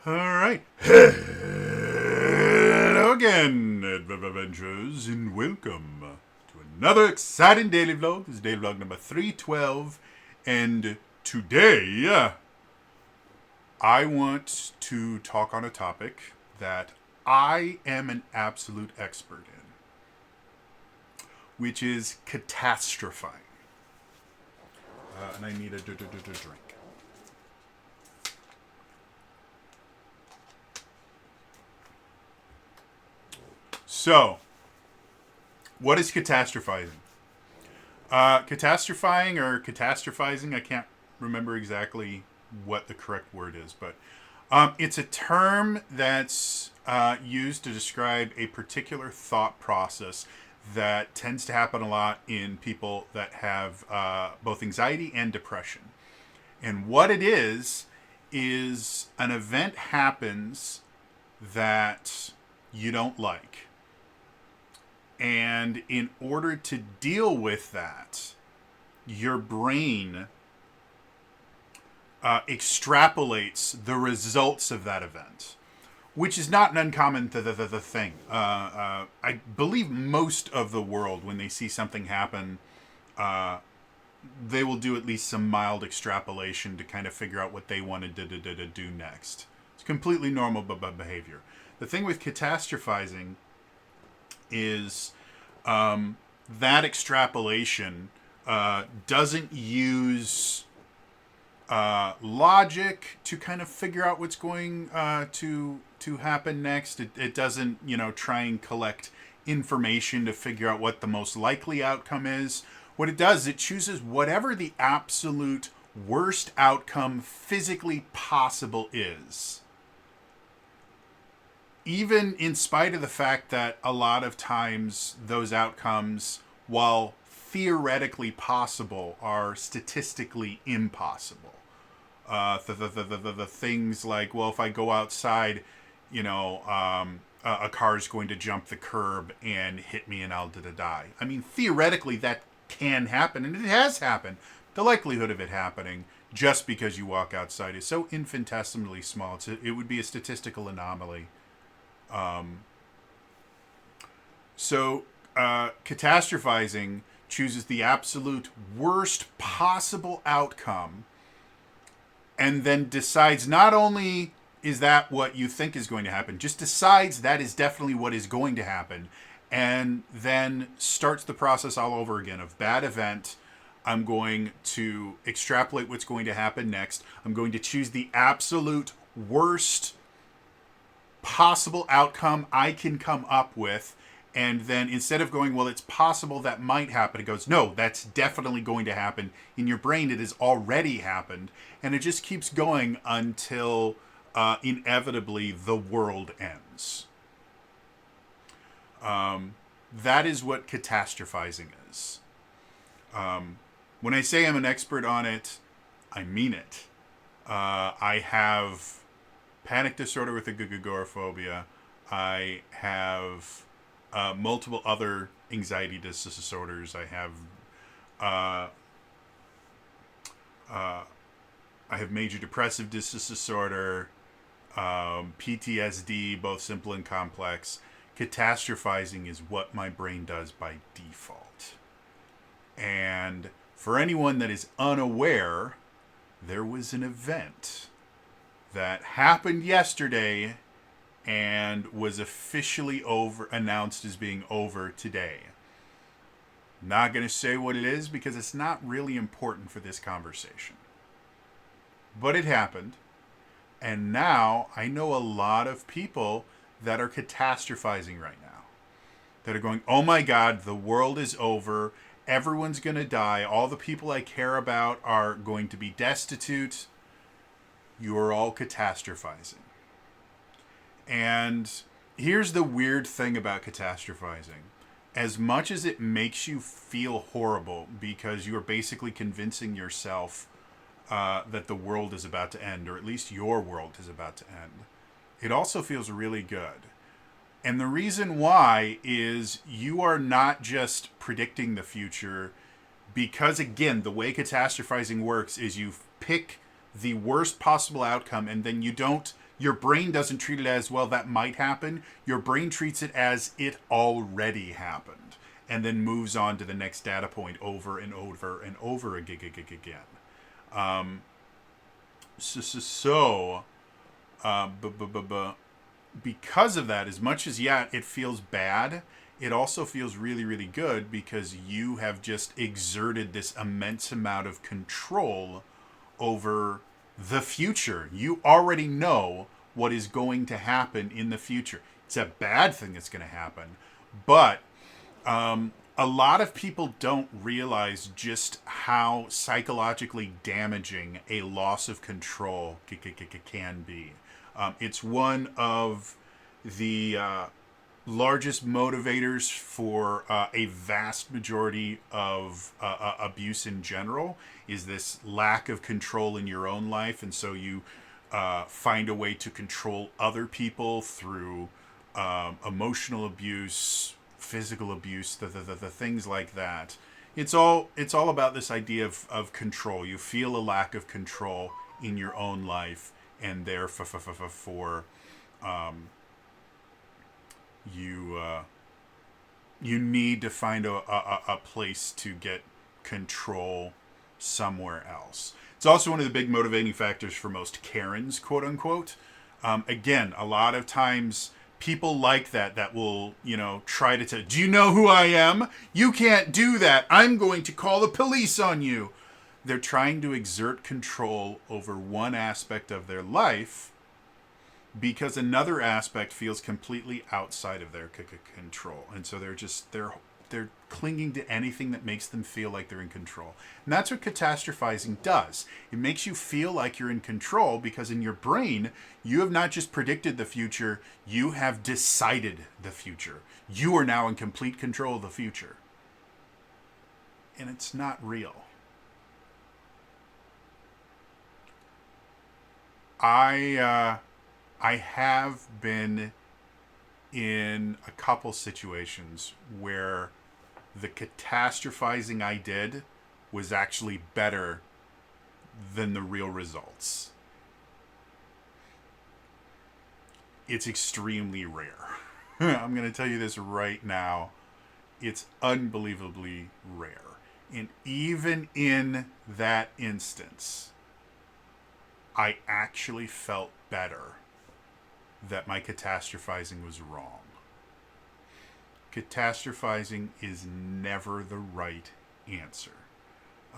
All right. Hello again, adventurers, and welcome to another exciting daily vlog. This is daily vlog number 312, and today I want to talk on a topic that I am an absolute expert in, which is catastrophizing. And I need a drink. So, what is catastrophizing? Catastrophizing, I can't remember exactly what the correct word is, but it's a term that's used to describe a particular thought process that tends to happen a lot in people that have both anxiety and depression. And what it is an event happens that you don't like. And in order to deal with that, your brain extrapolates the results of that event, which is not an uncommon thing. I believe most of the world, when they see something happen, they will do at least some mild extrapolation to kind of figure out what they wanted to do next. It's completely normal behavior. The thing with catastrophizing is that extrapolation doesn't use logic to kind of figure out what's going to happen next. It doesn't, try and collect information to figure out what the most likely outcome is. What it does, it chooses whatever the absolute worst outcome physically possible is. Even in spite of the fact that a lot of times those outcomes, while theoretically possible, are statistically impossible. The things like, well, if I go outside, a car's going to jump the curb and hit me and I'll die. I mean, theoretically that can happen, and it has happened. The likelihood of it happening just because you walk outside is so infinitesimally small. It would be a statistical anomaly. Catastrophizing chooses the absolute worst possible outcome and then decides not only is that what you think is going to happen, just decides that is definitely what is going to happen, and then starts the process all over again of bad event. I'm going to extrapolate what's going to happen next. I'm going to choose the absolute worst possible outcome I can come up with, and then instead of going, well, it's possible that might happen, it goes, no, that's definitely going to happen. In your brain, it has already happened, and it just keeps going until inevitably the world ends. That is what catastrophizing is. When I say I'm an expert on it, I mean it. I have panic disorder with agoraphobia. I have multiple other anxiety disorders. I have major depressive disorder, PTSD, both simple and complex. Catastrophizing is what my brain does by default. And for anyone that is unaware, there was an event that happened yesterday and was officially announced as being over today. Not going to say what it is because it's not really important for this conversation. But it happened. And now I know a lot of people that are catastrophizing right now. That are going, oh my God, the world is over. Everyone's going to die. All the people I care about are going to be destitute. You're all catastrophizing. And here's the weird thing about catastrophizing. As much as it makes you feel horrible because you're basically convincing yourself that the world is about to end, or at least your world is about to end, it also feels really good. And the reason why is you are not just predicting the future, because again, the way catastrophizing works is you pick the worst possible outcome and then you don't Your brain doesn't treat it as, well, that might happen. Your brain treats it as it already happened, and then moves on to the next data point over and over and over again. Um, so because of that, as much as, yeah, it feels bad, it also feels really, really good, because you have just exerted this immense amount of control over the future. You already know what is going to happen in the future. It's a bad thing that's going to happen, but a lot of people don't realize just how psychologically damaging a loss of control can be. It's one of the largest motivators for a vast majority of abuse in general, is this lack of control in your own life. And so you find a way to control other people through emotional abuse, physical abuse, the things like that. It's all about this idea of control. You feel a lack of control in your own life, and therefore you you need to find a place to get control somewhere else. It's also one of the big motivating factors for most Karens, quote unquote. Again, a lot of times people like that will, try to tell, do you know who I am? You can't do that. I'm going to call the police on you. They're trying to exert control over one aspect of their life because another aspect feels completely outside of their control. And so they're clinging to anything that makes them feel like they're in control. And that's what catastrophizing does. It makes you feel like you're in control, because in your brain, you have not just predicted the future, you have decided the future. You are now in complete control of the future. And it's not real. I have been in a couple situations where the catastrophizing I did was actually better than the real results. It's extremely rare. I'm going to tell you this right now. It's unbelievably rare. And even in that instance, I actually felt better that my catastrophizing was wrong. Catastrophizing is never the right answer.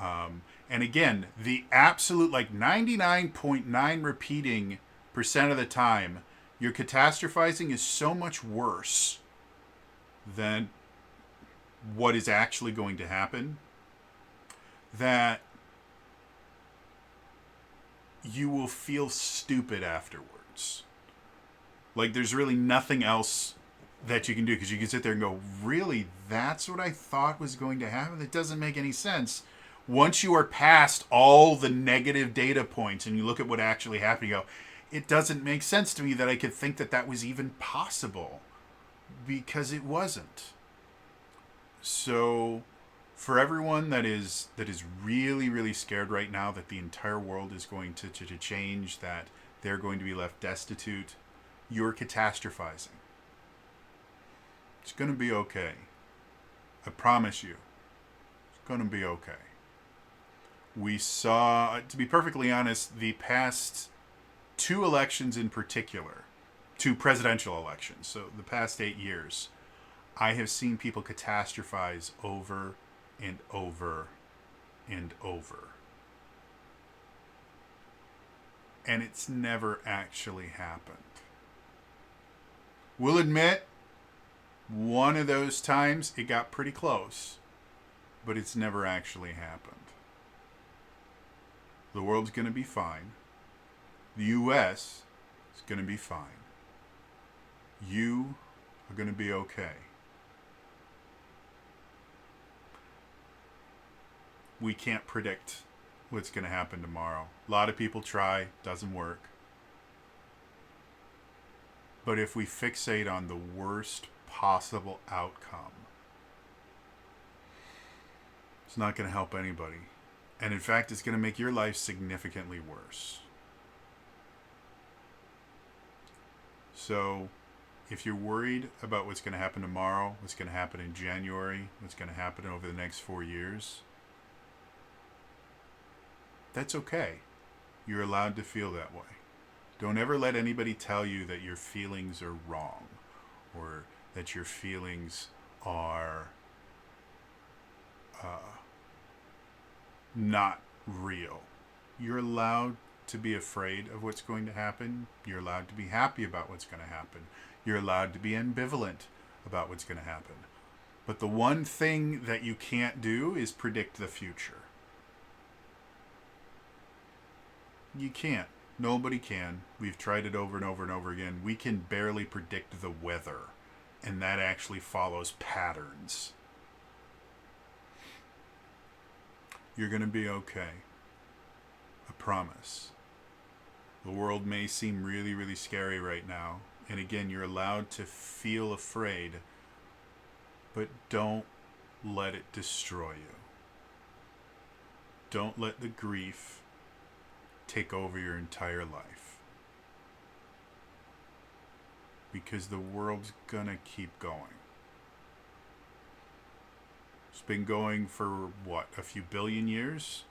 And again, the absolute, 99.9 repeating percent of the time, your catastrophizing is so much worse than what is actually going to happen that you will feel stupid afterwards. There's really nothing else that you can do, because you can sit there and go, really, that's what I thought was going to happen? That doesn't make any sense. Once you are past all the negative data points and you look at what actually happened, you go, it doesn't make sense to me that I could think that was even possible, because it wasn't. So for everyone that is really, really scared right now that the entire world is going to change, that they're going to be left destitute, you're catastrophizing. It's going to be okay. I promise you. It's going to be okay. We saw, to be perfectly honest, the past two elections in particular, two presidential elections, so the past 8 years, I have seen people catastrophize over and over and over. And it's never actually happened. We'll admit, one of those times it got pretty close, but it's never actually happened. The world's going to be fine. The U.S. is going to be fine. You are going to be okay. We can't predict what's going to happen tomorrow. A lot of people try, doesn't work. But if we fixate on the worst possible outcome, it's not going to help anybody. And in fact, it's going to make your life significantly worse. So if you're worried about what's going to happen tomorrow, what's going to happen in January, what's going to happen over the next 4 years, that's okay. You're allowed to feel that way. Don't ever let anybody tell you that your feelings are wrong or that your feelings are not real. You're allowed to be afraid of what's going to happen. You're allowed to be happy about what's going to happen. You're allowed to be ambivalent about what's going to happen. But the one thing that you can't do is predict the future. You can't. Nobody can. We've tried it over and over and over again. We can barely predict the weather, and that actually follows patterns. You're going to be okay. I promise. The world may seem really, really scary right now. And again, you're allowed to feel afraid, but don't let it destroy you. Don't let the grief take over your entire life. Because the world's gonna keep going. It's been going for, what, a few billion years?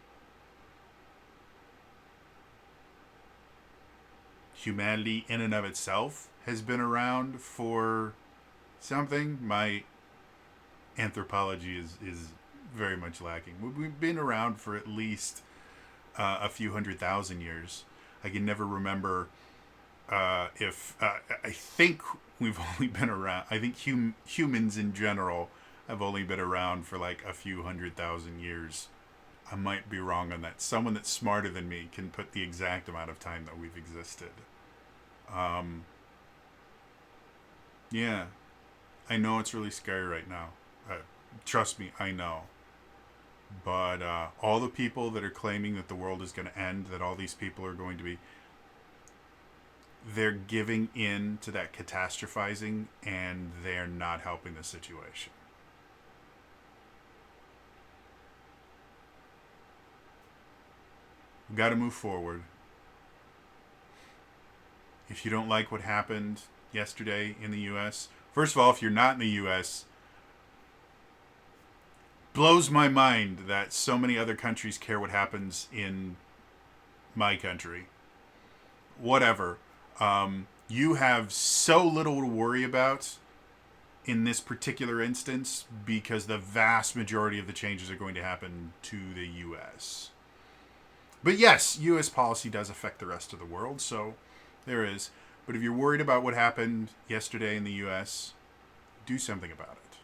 Humanity in and of itself has been around for something. My anthropology is very much lacking. We've been around for at least a few 100,000 years. I can never remember if I think we've only been around. I think humans in general have only been around for like a few 100,000 years. I might be wrong on that. Someone that's smarter than me can put the exact amount of time that we've existed. Yeah, I know it's really scary right now. Trust me, I know. But all the people that are claiming that the world is going to end, that all these people are going to be, they're giving in to that catastrophizing, and they're not helping the situation. We've got to move forward. If you don't like what happened yesterday in the U.S., first of all, if you're not in the U.S., blows my mind that so many other countries care what happens in my country. Whatever. You have so little to worry about in this particular instance because the vast majority of the changes are going to happen to the U.S. But yes, U.S. policy does affect the rest of the world, so there is. But if you're worried about what happened yesterday in the U.S., do something about it.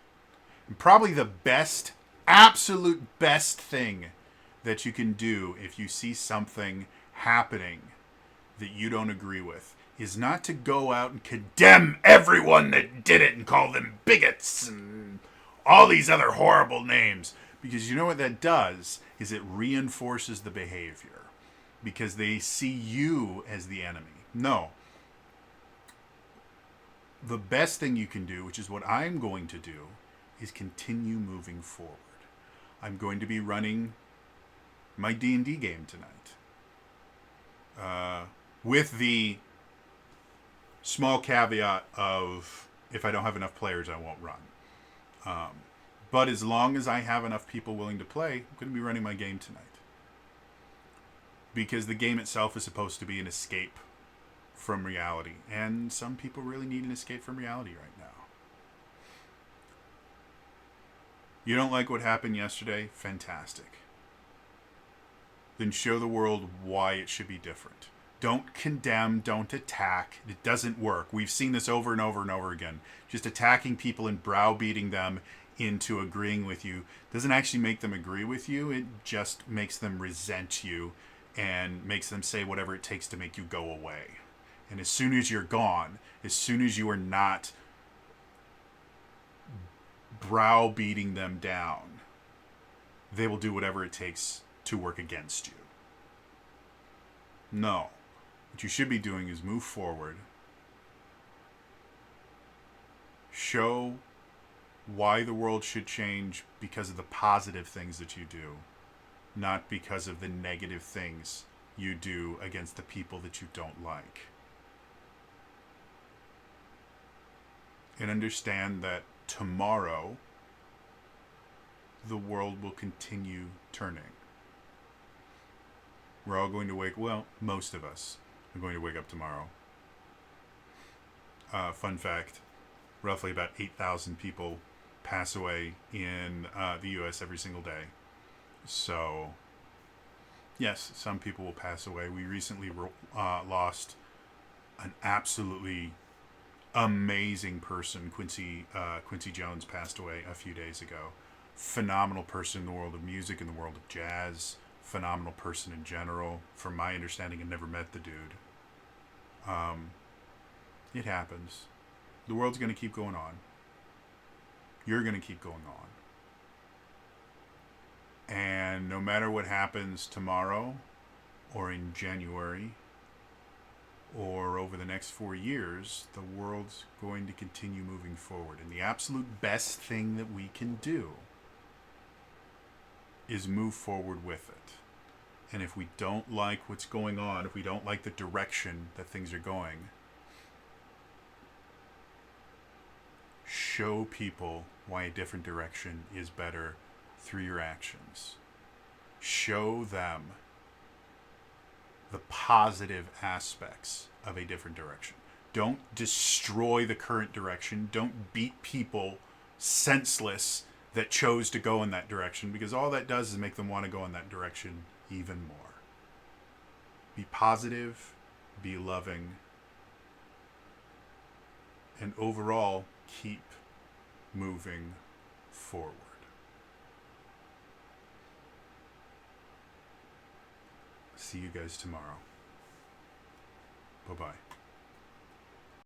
And probably the best, absolute best thing that you can do if you see something happening that you don't agree with is not to go out and condemn everyone that did it and call them bigots and all these other horrible names. Because you know what that does is it reinforces the behavior. Because they see you as the enemy. No. The best thing you can do, which is what I'm going to do, is continue moving forward. I'm going to be running my D&D game tonight. With the small caveat of if I don't have enough players, I won't run. But as long as I have enough people willing to play, I'm going to be running my game tonight. Because the game itself is supposed to be an escape from reality. And some people really need an escape from reality right now. You don't like what happened yesterday? Fantastic. Then show the world why it should be different. Don't condemn, don't attack. It doesn't work. We've seen this over and over and over again. Just attacking people and browbeating them into agreeing with you doesn't actually make them agree with you. It just makes them resent you and makes them say whatever it takes to make you go away. And as soon as you're gone, as soon as you are not browbeating them down, they will do whatever it takes to work against you. No. What you should be doing is move forward. Show why the world should change because of the positive things that you do, not because of the negative things you do against the people that you don't like. and understand that tomorrow the world will continue turning. We're all going to well, most of us are going to wake up tomorrow. Fun fact, roughly about 8,000 people pass away in the U.S. every single day. So, yes, some people will pass away. We recently lost an absolutely amazing person. Quincy Jones passed away a few days ago. Phenomenal person in the world of music, in the world of jazz. Phenomenal person in general. From my understanding, I never met the dude. It happens. The world's going to keep going on. You're going to keep going on. And no matter what happens tomorrow, or in January, or over the next 4 years, the world's going to continue moving forward. And the absolute best thing that we can do is move forward with it. And if we don't like what's going on, if we don't like the direction that things are going, show people why a different direction is better through your actions. Show them the positive aspects of a different direction. Don't destroy the current direction. Don't beat people senseless that chose to go in that direction, because all that does is make them want to go in that direction even more. Be positive, be loving, and overall, keep moving forward. See you guys tomorrow. Bye-bye.